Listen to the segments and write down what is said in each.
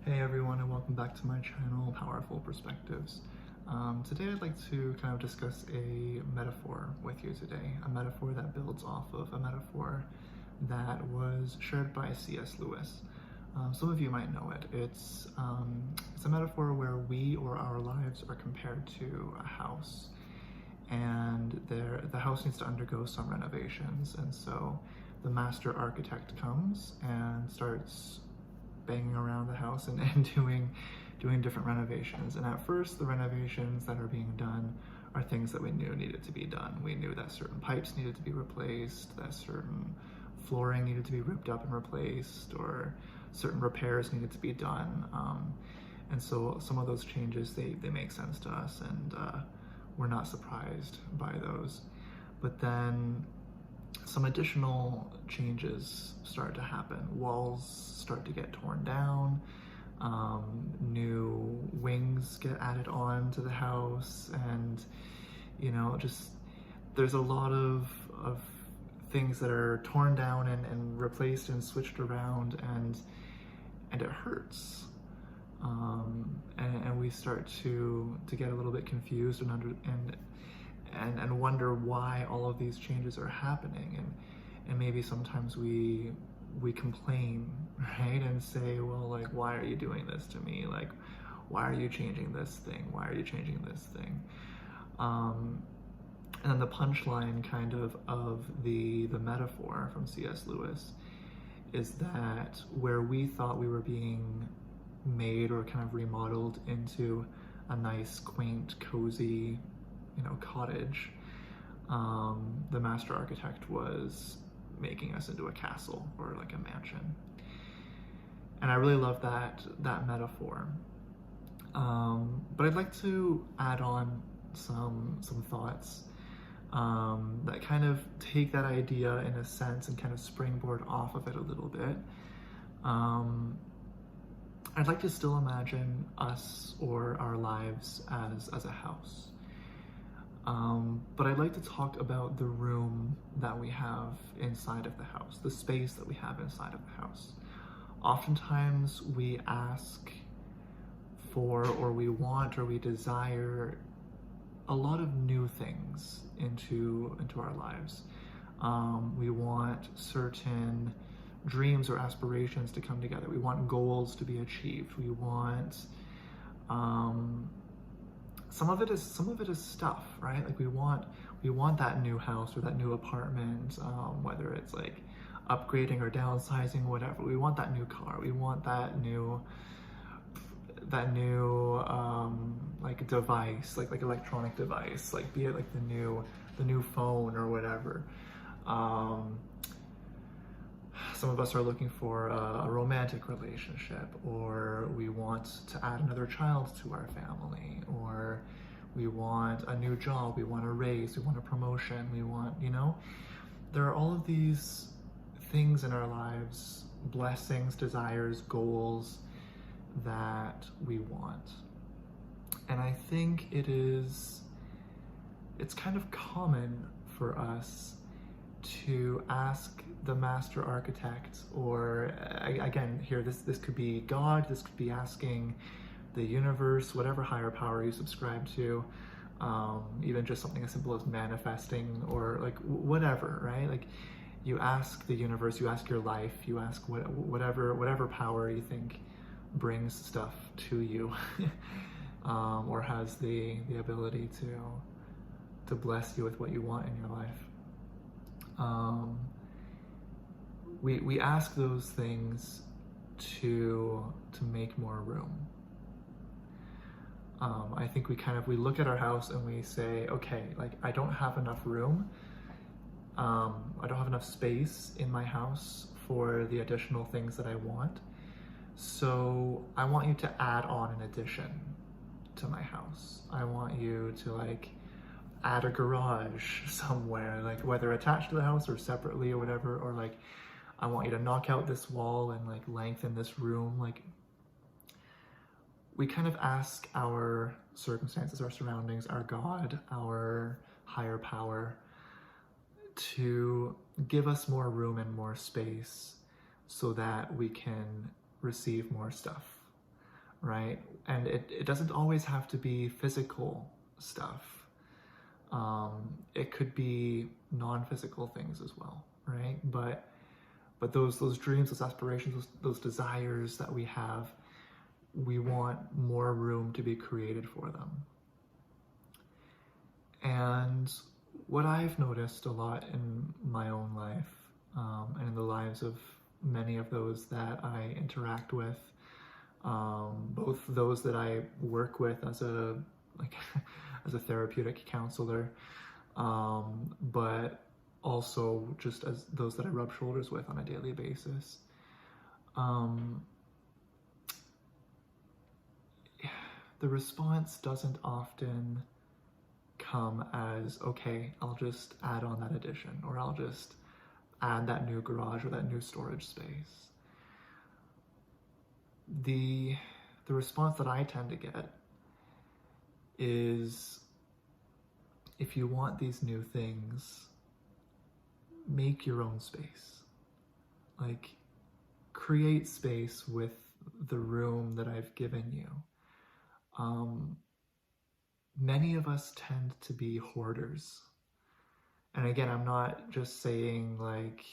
Hey everyone, and welcome back to my channel, Powerful Perspectives. Today I'd like to kind of discuss a metaphor with you today, a metaphor that builds off of a metaphor that was shared by C.S. Lewis. Some of you might know it. It's a metaphor where we or our lives are compared to a house, and the house needs to undergo some renovations, and so the master architect comes and starts banging around the house and doing different renovations. And at first, the renovations that are being done are things that we knew needed to be done. We knew that certain pipes needed to be replaced, that certain flooring needed to be ripped up and replaced, or certain repairs needed to be done. And so some of those changes, they make sense to us, and we're not surprised by those. But then some additional changes start to happen. Walls start to get torn down, new wings get added on to the house, and just there's a lot of things that are torn down and replaced and switched around, and it hurts. And we start to get a little bit confused and wonder why all of these changes are happening, and maybe sometimes we complain, right, and say, well, like, why are you doing this to me? Like, why are you changing this thing? Why are you changing this thing? And then the punchline kind of the metaphor from C.S. Lewis is that where we thought we were being made or kind of remodeled into a nice, quaint, cozy, cottage, the master architect was making us into a castle or like a mansion. And I really love that metaphor. But I'd like to add on some thoughts that kind of take that idea in a sense and kind of springboard off of it a little bit. I'd like to still imagine us or our lives as a house. But I'd like to talk about the room that we have inside of the house, the space that we have inside of the house. Oftentimes we ask for, or we want, or we desire a lot of new things into our lives. We want certain dreams or aspirations to come together. We want goals to be achieved. We want some of it is stuff, right? Like we want that new house or that new apartment, whether it's like upgrading or downsizing, whatever. We want that new car. We want that new like device, like electronic device, like be it like the new phone or whatever. Some of us are looking for a romantic relationship, or we want to add another child to our family, or we want a new job, we want a raise, we want a promotion, we want, there are all of these things in our lives, blessings, desires, goals that we want. And I think it's kind of common for us to ask the master architect, or again here, this could be God, this could be asking the universe, whatever higher power you subscribe to, even just something as simple as manifesting, or like whatever, right? Like you ask the universe, you ask your life, you ask whatever power you think brings stuff to you, or has the ability to bless you with what you want in your life. We ask those things to make more room. I think we look at our house and we say, okay, like I don't have enough room. I don't have enough space in my house for the additional things that I want. So I want you to add on an addition to my house. I want you to like add a garage somewhere, like whether attached to the house or separately or whatever, or like I want you to knock out this wall and like lengthen this room. Like we kind of ask our circumstances, our surroundings, our God, our higher power to give us more room and more space so that we can receive more stuff. right? And it doesn't always have to be physical stuff. It could be non-physical things as well, right? But those dreams, those aspirations, those desires that we have, we want more room to be created for them. And what I've noticed a lot in my own life, and in the lives of many of those that I interact with, both those that I work with as a as a therapeutic counselor, but also just as those that I rub shoulders with on a daily basis. The response doesn't often come as, okay, I'll just add on that addition, or I'll just add that new garage or that new storage space. The response that I tend to get is, if you want these new things, make your own space. Like, create space with the room that I've given you. Many of us tend to be hoarders. And again, I'm not just saying like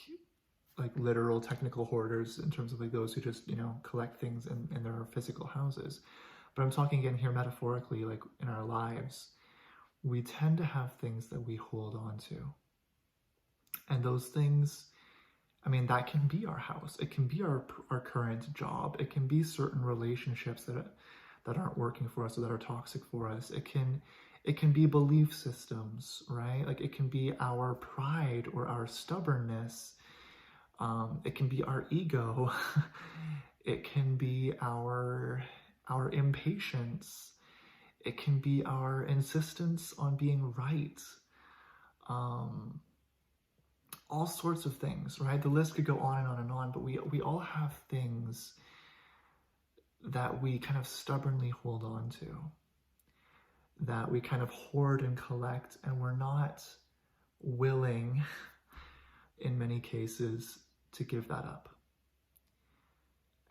literal technical hoarders in terms of like those who just, collect things in their physical houses. But I'm talking again here metaphorically, like in our lives, we tend to have things that we hold on to. And those things, that can be our house. It can be our current job. It can be certain relationships that aren't working for us or that are toxic for us. It can be belief systems, right? Like, it can be our pride or our stubbornness. It can be our ego. It can be our impatience. It can be our insistence on being right. All sorts of things, right? The list could go on and on and on, but we all have things that we kind of stubbornly hold on to, that we kind of hoard and collect, and we're not willing, in many cases, to give that up.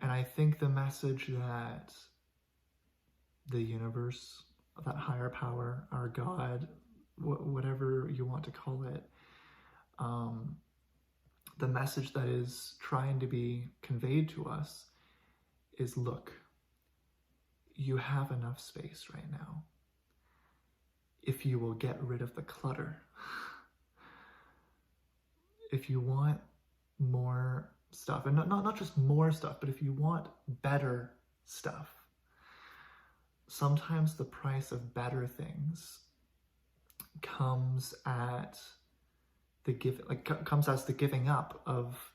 And I think the message that the universe, that higher power, our God, whatever you want to call it, the message that is trying to be conveyed to us is, look, you have enough space right now. If you will get rid of the clutter, if you want more stuff, and not just more stuff, but if you want better stuff, sometimes the price of better things comes at comes as the giving up of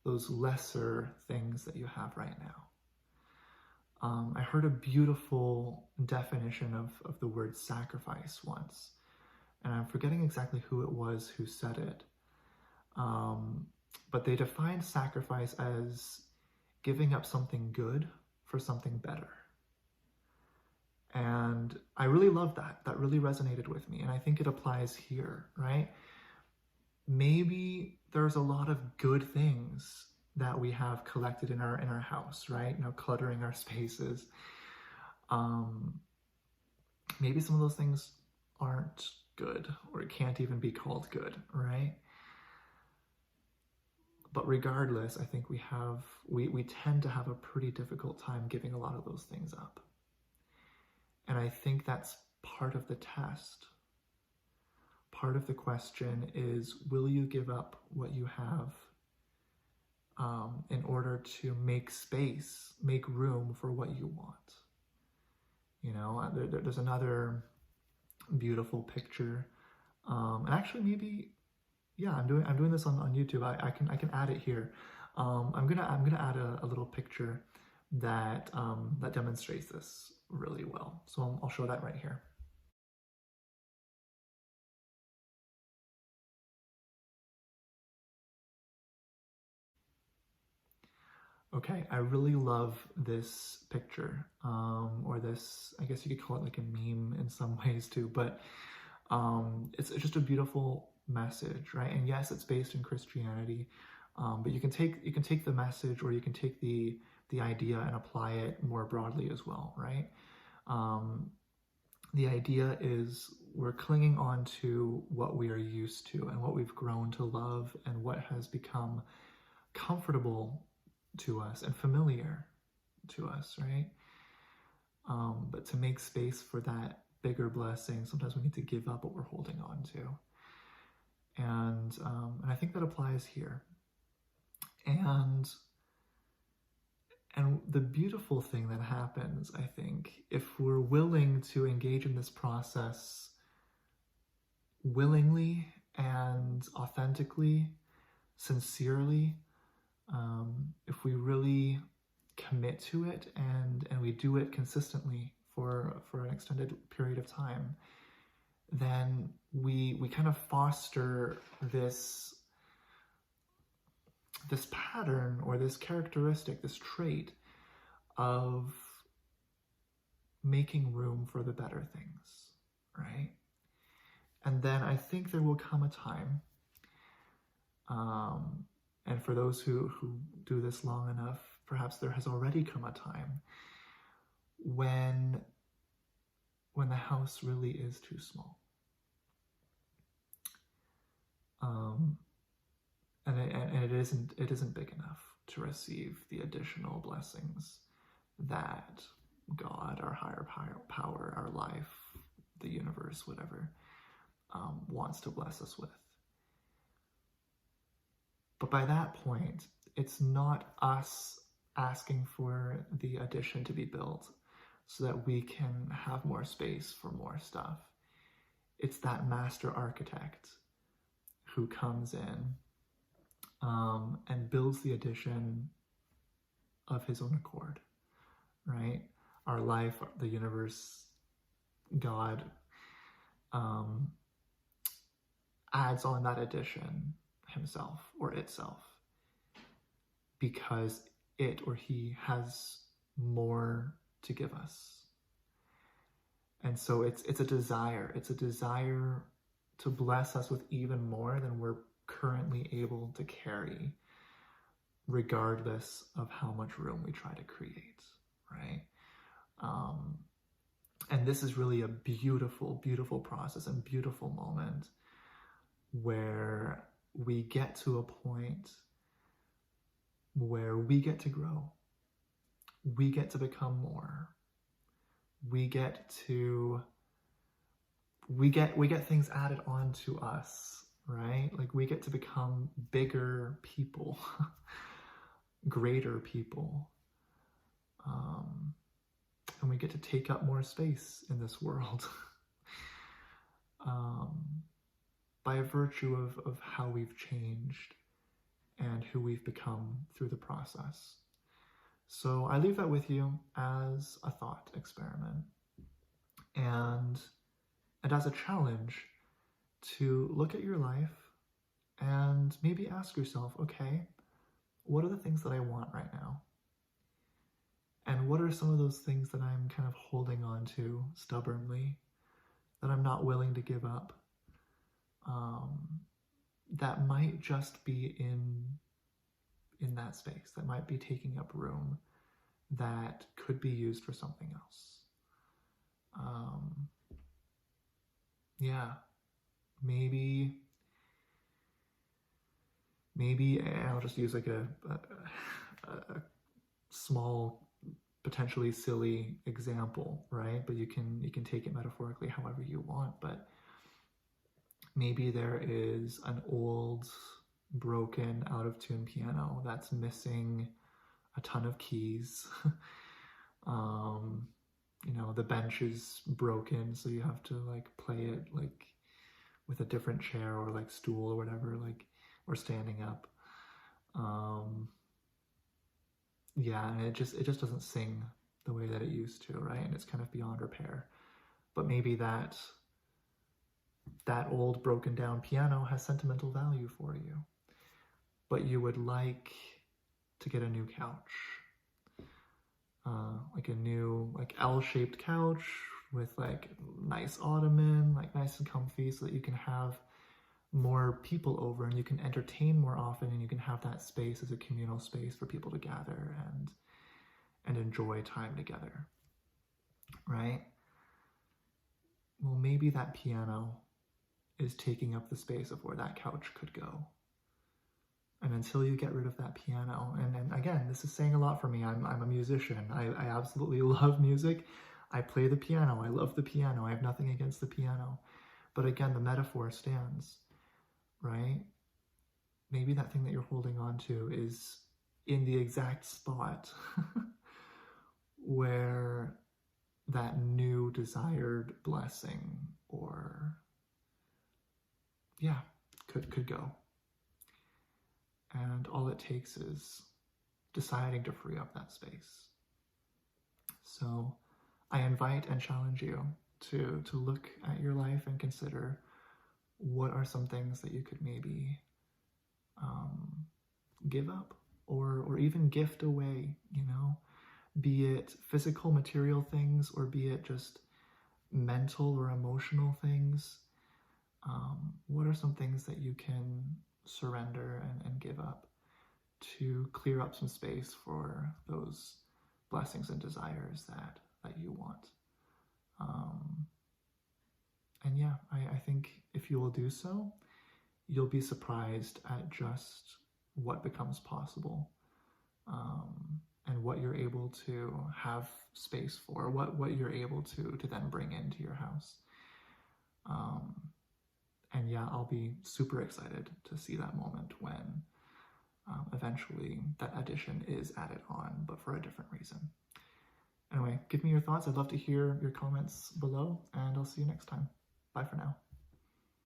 those lesser things that you have right now. I heard a beautiful definition of the word sacrifice once, and I'm forgetting exactly who it was who said it. But they defined sacrifice as giving up something good for something better. And I really love that. That really resonated with me. And I think it applies here, right? Maybe there's a lot of good things that we have collected in our house, right? Cluttering our spaces. Maybe some of those things aren't good, or it can't even be called good, right? But regardless, I think we tend to have a pretty difficult time giving a lot of those things up. And I think that's part of the test. Part of the question is, will you give up what you have in order to make space, make room for what you want? There's another beautiful picture. And actually, maybe, yeah, I'm doing this on YouTube. I can add it here. I'm gonna add a little picture that demonstrates this really well. So I'll show that right here. Okay, I really love this picture, or this, I guess you could call it like a meme in some ways too, but it's just a beautiful message, right? And yes, it's based in Christianity, but you can take the message, or you can take the the idea and apply it more broadly as well, right? The idea is we're clinging on to what we are used to and what we've grown to love and what has become comfortable to us and familiar to us, right? But to make space for that bigger blessing, sometimes we need to give up what we're holding on to. And I think that applies here. And the beautiful thing that happens, I think, if we're willing to engage in this process willingly and authentically, sincerely, if we really commit to it and we do it consistently for an extended period of time, then we kind of foster this pattern or this characteristic, this trait of making room for the better things, right? And then I think there will come a time, and for those who do this long enough, perhaps there has already come a time when the house really is too small. And it isn't big enough to receive the additional blessings that God, our higher power, our life, the universe, whatever, wants to bless us with. But by that point, it's not us asking for the addition to be built so that we can have more space for more stuff. It's that master architect who comes in and builds the addition of his own accord, right? Our life, the universe, God adds on that addition himself or itself because it or he has more to give us. And so it's a desire to bless us with even more than we're currently able to carry, regardless of how much room we try to create, right? And this is really a beautiful, beautiful process and beautiful moment where we get to a point where we get to grow. We get to become more. We get things added on to us, right? Like we get to become bigger people, greater people. And we get to take up more space in this world by virtue of how we've changed and who we've become through the process. So I leave that with you as a thought experiment and as a challenge to look at your life and maybe ask yourself, okay, what are the things that I want right now? And what are some of those things that I'm kind of holding on to stubbornly, that I'm not willing to give up, that might just be in that space, that might be taking up room, that could be used for something else. Maybe I'll just use like a small, potentially silly example, right? But you can take it metaphorically however you want. But maybe there is an old, broken, out of tune piano that's missing a ton of keys. The bench is broken, so you have to like play it like with a different chair or like stool or whatever, like, or standing up. And it just doesn't sing the way that it used to, right? And it's kind of beyond repair. But maybe that old broken down piano has sentimental value for you, but you would like to get a new couch, like a new like L-shaped couch with like nice ottoman, like nice and comfy, so that you can have more people over and you can entertain more often and you can have that space as a communal space for people to gather and enjoy time together, right? Well, maybe that piano is taking up the space of where that couch could go. And until you get rid of that piano, and again, this is saying a lot for me. I'm a musician. I absolutely love music. I play the piano. I love the piano. I have nothing against the piano. But again, the metaphor stands, right? Maybe that thing that you're holding on to is in the exact spot where that new desired blessing or could go. And all it takes is deciding to free up that space. So I invite and challenge you to look at your life and consider what are some things that you could maybe give up or even gift away, be it physical, material things, or be it just mental or emotional things. What are some things that you can surrender and give up to clear up some space for those blessings and desires that you want? And yeah, I think if you will do so, you'll be surprised at just what becomes possible, and what you're able to have space for, what you're able to then bring into your house. And yeah, I'll be super excited to see that moment when eventually that addition is added on, but for a different reason. Anyway, give me your thoughts. I'd love to hear your comments below, and I'll see you next time. Bye for now.